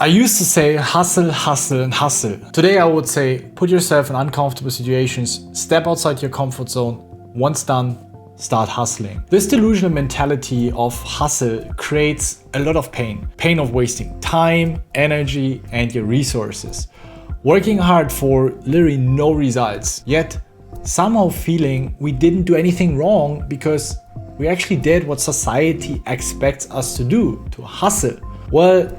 I used to say hustle, hustle, and hustle. Today I would say put yourself in uncomfortable situations, step outside your comfort zone. Once done, start hustling. This delusional mentality of hustle creates a lot of pain. Pain of wasting time, energy, and your resources. Working hard for literally no results, yet somehow feeling we didn't do anything wrong because we actually did what society expects us to do, to hustle. Well,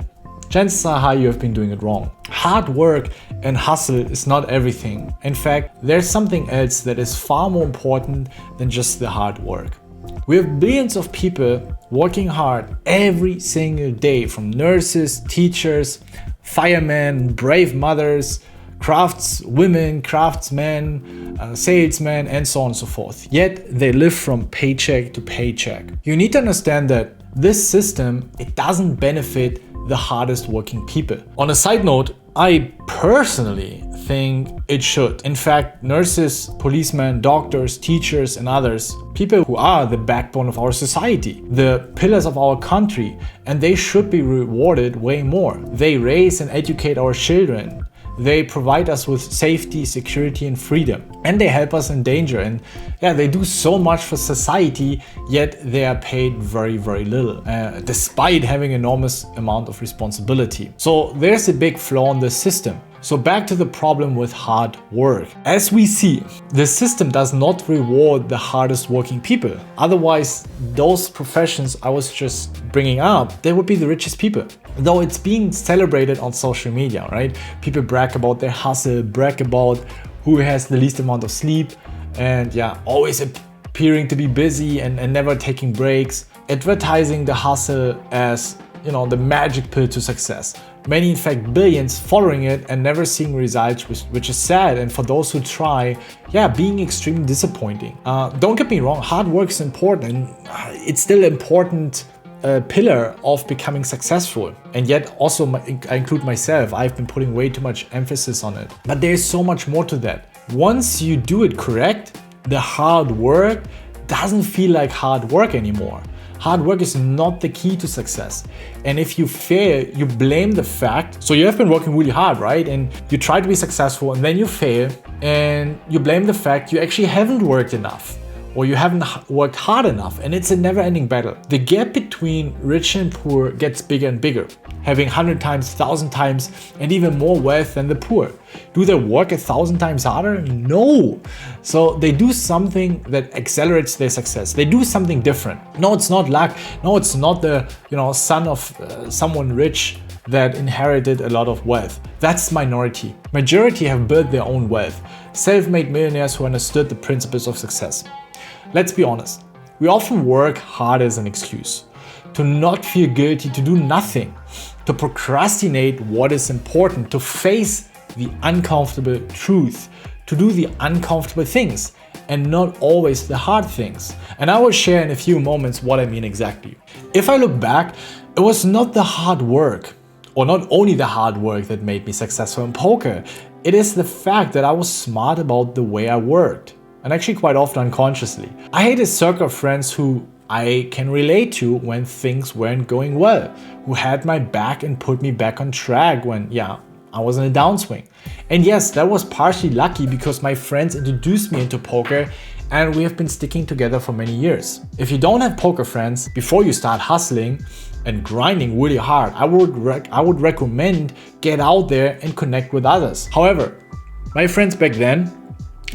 chances are high you have been doing it wrong. Hard work and hustle is not everything. In fact, there's something else that is far more important than just the hard work. We have billions of people working hard every single day, from nurses, teachers, firemen, brave mothers, craftswomen, craftsmen, salesmen, and so on and so forth. Yet they live from paycheck to paycheck. You need to understand that this system, it doesn't benefit the hardest working people. On a side note, I personally think it should. In fact, nurses, policemen, doctors, teachers, and others, people who are the backbone of our society, the pillars of our country, and they should be rewarded way more. They raise and educate our children. They provide us with safety, security, and freedom. And they help us in danger. And yeah, they do so much for society, yet they are paid very, very little, despite having enormous amount of responsibility. So there's a big flaw in the system. So back to the problem with hard work. As we see, the system does not reward the hardest working people. Otherwise, those professions I was just bringing up, they would be the richest people. Though it's being celebrated on social media, right? People brag about their hustle, brag about who has the least amount of sleep, and yeah, always appearing to be busy and never taking breaks, advertising the hustle as, you know, the magic pill to success. Many, in fact, billions following it and never seeing results, which is sad. And for those who try, yeah, being extremely disappointing. Don't get me wrong, hard work is important, and it's still important pillar of becoming successful. And yet also I include myself, I've been putting way too much emphasis on it. But there's so much more to that. Once you do it correct, the hard work doesn't feel like hard work anymore. Hard work is not the key to success. And if you fail, you blame the fact. So you have been working really hard, right? And you try to be successful and then you fail and you blame the fact you actually haven't worked enough, or you haven't worked hard enough, and it's a never-ending battle. The gap between rich and poor gets bigger and bigger, having 100 times, 1,000 times, and even more wealth than the poor. Do they work 1,000 times harder? No. So they do something that accelerates their success. They do something different. No, it's not luck. No, it's not the son of someone rich that inherited a lot of wealth. That's minority. Majority have built their own wealth. Self-made millionaires who understood the principles of success. Let's be honest, we often work hard as an excuse to not feel guilty, to do nothing, to procrastinate what is important, to face the uncomfortable truth, to do the uncomfortable things, and not always the hard things. And I will share in a few moments what I mean exactly. If I look back, it was not the hard work, or not only the hard work, that made me successful in poker. It is the fact that I was smart about the way I worked. And actually quite often unconsciously. I had a circle of friends who I can relate to when things weren't going well, who had my back and put me back on track when, I was in a downswing. And yes, that was partially lucky because my friends introduced me into poker and we have been sticking together for many years. If you don't have poker friends, before you start hustling and grinding really hard, I would recommend get out there and connect with others. However, my friends back then,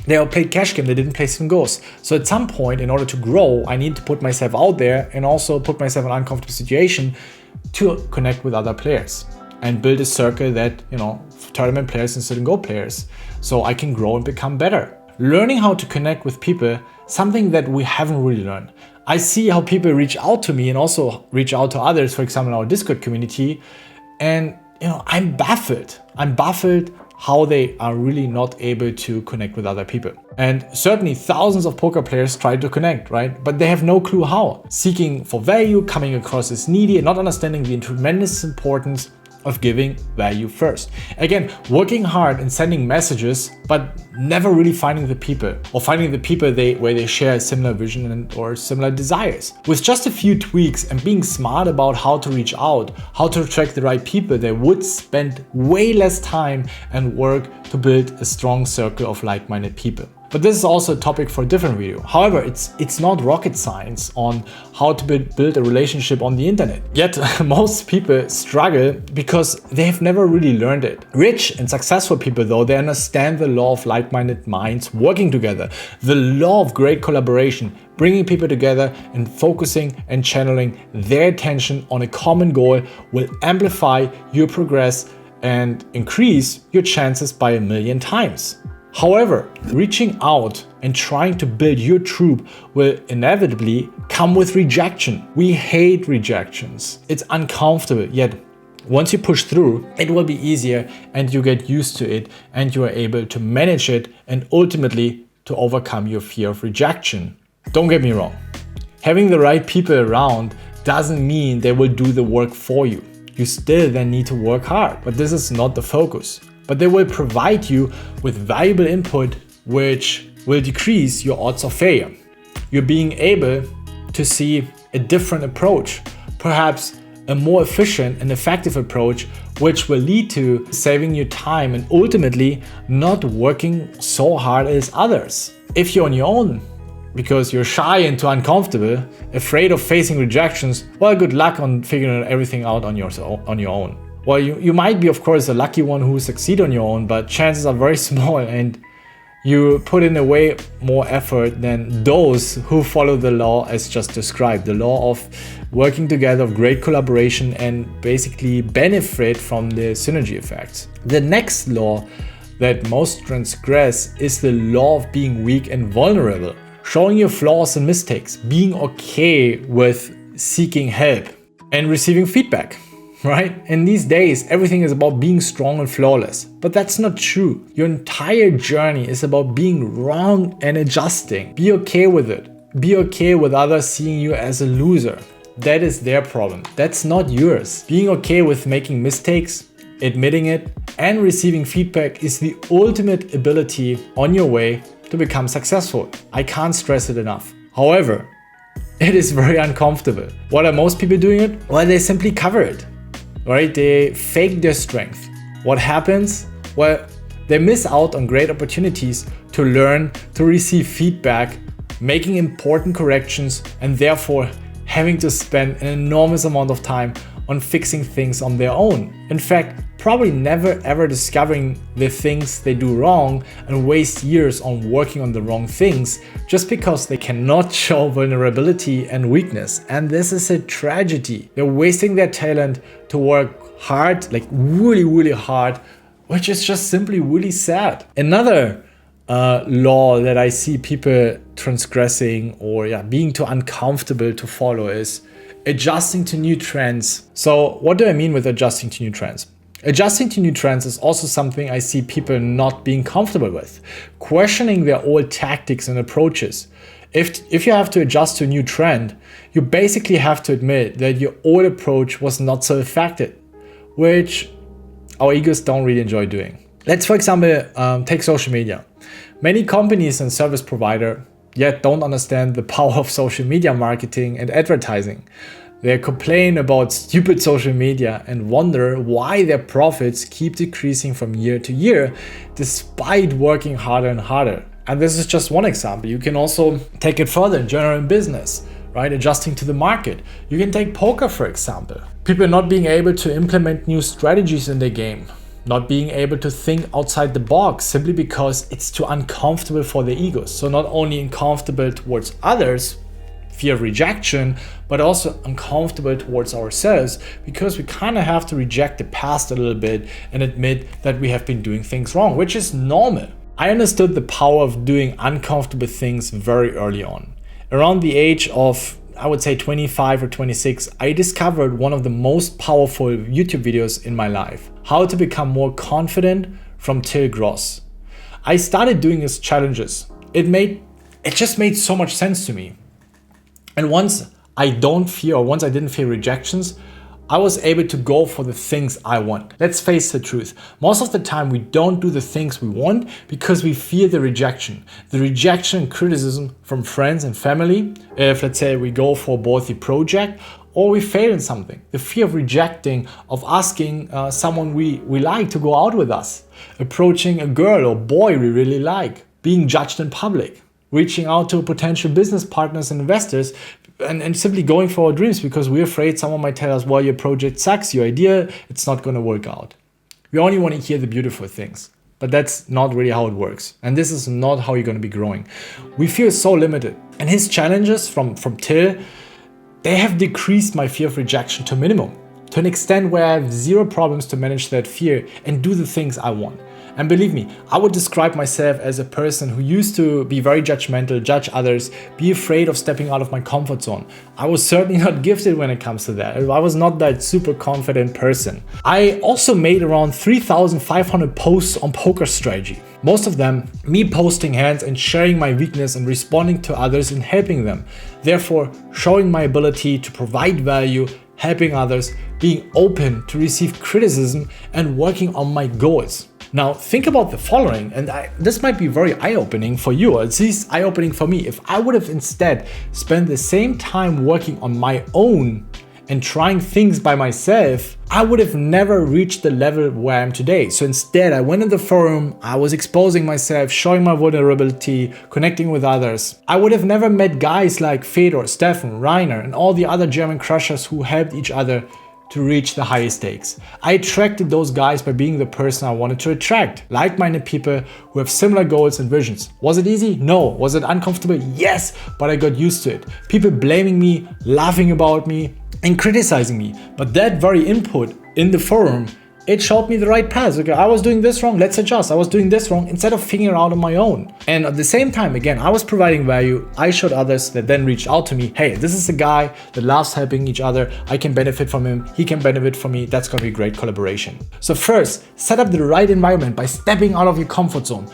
they all played cash game, they didn't play sim goes. So at some point, in order to grow, I need to put myself out there and also put myself in an uncomfortable situation to connect with other players and build a circle that, tournament players and sit-and-go players, so I can grow and become better. Learning how to connect with people, something that we haven't really learned. I see how people reach out to me and also reach out to others, for example, in our Discord community, and I'm baffled. How they are really not able to connect with other people. And certainly thousands of poker players try to connect, right? But they have no clue how. Seeking for value, coming across as needy, and not understanding the tremendous importance of giving value first. Again, working hard and sending messages, but never really finding the people, or finding the people where they share a similar vision or similar desires. With just a few tweaks and being smart about how to reach out, how to attract the right people, they would spend way less time and work to build a strong circle of like-minded people. But this is also a topic for a different video. However, it's not rocket science on how to build a relationship on the internet. Yet most people struggle because they have never really learned it. Rich and successful people though, they understand the law of like-minded minds working together, the law of great collaboration, bringing people together and focusing and channeling their attention on a common goal will amplify your progress and increase your chances by 1,000,000 times. However, reaching out and trying to build your troop will inevitably come with rejection. We hate rejections. It's uncomfortable, yet once you push through, it will be easier and you get used to it and you are able to manage it and ultimately to overcome your fear of rejection. Don't get me wrong. Having the right people around doesn't mean they will do the work for you. You still then need to work hard, but this is not the focus. But they will provide you with valuable input which will decrease your odds of failure. You're being able to see a different approach, perhaps a more efficient and effective approach, which will lead to saving you time and ultimately not working so hard as others. If you're on your own, because you're shy and too uncomfortable, afraid of facing rejections, well, good luck on figuring everything out on your own. Well, you might be, of course, a lucky one who succeed on your own, but chances are very small and you put in a way more effort than those who follow the law as just described, the law of working together, of great collaboration and basically benefit from the synergy effects. The next law that most transgress is the law of being weak and vulnerable, showing your flaws and mistakes, being okay with seeking help and receiving feedback. Right? In these days, everything is about being strong and flawless, but that's not true. Your entire journey is about being wrong and adjusting. Be okay with it. Be okay with others seeing you as a loser. That is their problem. That's not yours. Being okay with making mistakes, admitting it, and receiving feedback is the ultimate ability on your way to become successful. I can't stress it enough. However, it is very uncomfortable. What are most people doing it? Well, they simply cover it. Right? They fake their strength. What happens? Well, they miss out on great opportunities to learn, to receive feedback, making important corrections, and therefore having to spend an enormous amount of time on fixing things on their own. In fact, probably never ever discovering the things they do wrong and waste years on working on the wrong things just because they cannot show vulnerability and weakness. And this is a tragedy. They're wasting their talent to work hard, like really, really hard, which is just simply really sad. Another law that I see people transgressing or being too uncomfortable to follow is adjusting to new trends. So what do I mean with adjusting to new trends? Adjusting to new trends is also something I see people not being comfortable with, questioning their old tactics and approaches. If you have to adjust to a new trend, you basically have to admit that your old approach was not so effective, which our egos don't really enjoy doing. Let's, for example, take social media. Many companies and service providers yet don't understand the power of social media marketing and advertising. They complain about stupid social media and wonder why their profits keep decreasing from year to year despite working harder and harder. And this is just one example. You can also take it further in general business, right? Adjusting to the market. You can take poker, for example. People not being able to implement new strategies in their game, not being able to think outside the box simply because it's too uncomfortable for their egos. So not only uncomfortable towards others, fear of rejection, but also uncomfortable towards ourselves because we kind of have to reject the past a little bit and admit that we have been doing things wrong, which is normal. I understood the power of doing uncomfortable things very early on. Around the age of, I would say 25 or 26, I discovered one of the most powerful YouTube videos in my life, how to become more confident, from Till Gross. I started doing his challenges. It just made so much sense to me. And once I didn't fear rejections, I was able to go for the things I want. Let's face the truth. Most of the time we don't do the things we want because we fear the rejection. The rejection and criticism from friends and family, if let's say we go for both the project or we fail in something. The fear of rejecting, of asking someone we like to go out with us, approaching a girl or boy we really like, being judged in public, reaching out to potential business partners and investors, and simply going for our dreams because we're afraid someone might tell us, well, your project sucks, your idea, it's not going to work out. We only want to hear the beautiful things, but that's not really how it works. And this is not how you're going to be growing. We feel so limited. And his challenges from Till, they have decreased my fear of rejection to minimum, to an extent where I have zero problems to manage that fear and do the things I want. And believe me, I would describe myself as a person who used to be very judgmental, judge others, be afraid of stepping out of my comfort zone. I was certainly not gifted when it comes to that. I was not that super confident person. I also made around 3,500 posts on poker strategy. Most of them, me posting hands and sharing my weakness and responding to others and helping them. Therefore, showing my ability to provide value, helping others, being open to receive criticism and working on my goals. Now think about the following, and this might be very eye-opening for you, or at least eye-opening for me. If I would have instead spent the same time working on my own and trying things by myself, I would have never reached the level where I am today. So instead, I went in the forum, I was exposing myself, showing my vulnerability, connecting with others. I would have never met guys like Fedor, Stefan, Rainer, and all the other German crushers who helped each other to reach the highest stakes. I attracted those guys by being the person I wanted to attract. Like-minded people who have similar goals and visions. Was it easy? No. Was it uncomfortable? Yes, but I got used to it. People blaming me, laughing about me, and criticizing me. But that very input in the forum, it showed me the right path. Okay, I was doing this wrong, let's adjust. I was doing this wrong instead of figuring it out on my own. And at the same time, again, I was providing value. I showed others that then reached out to me. Hey, this is a guy that loves helping each other. I can benefit from him. He can benefit from me. That's going to be great collaboration. So first, set up the right environment by stepping out of your comfort zone.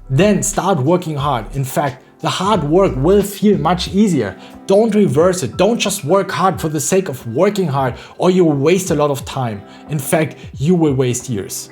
Then start working hard. In fact, the hard work will feel much easier. Don't reverse it. Don't just work hard for the sake of working hard, or you will waste a lot of time. In fact, you will waste years.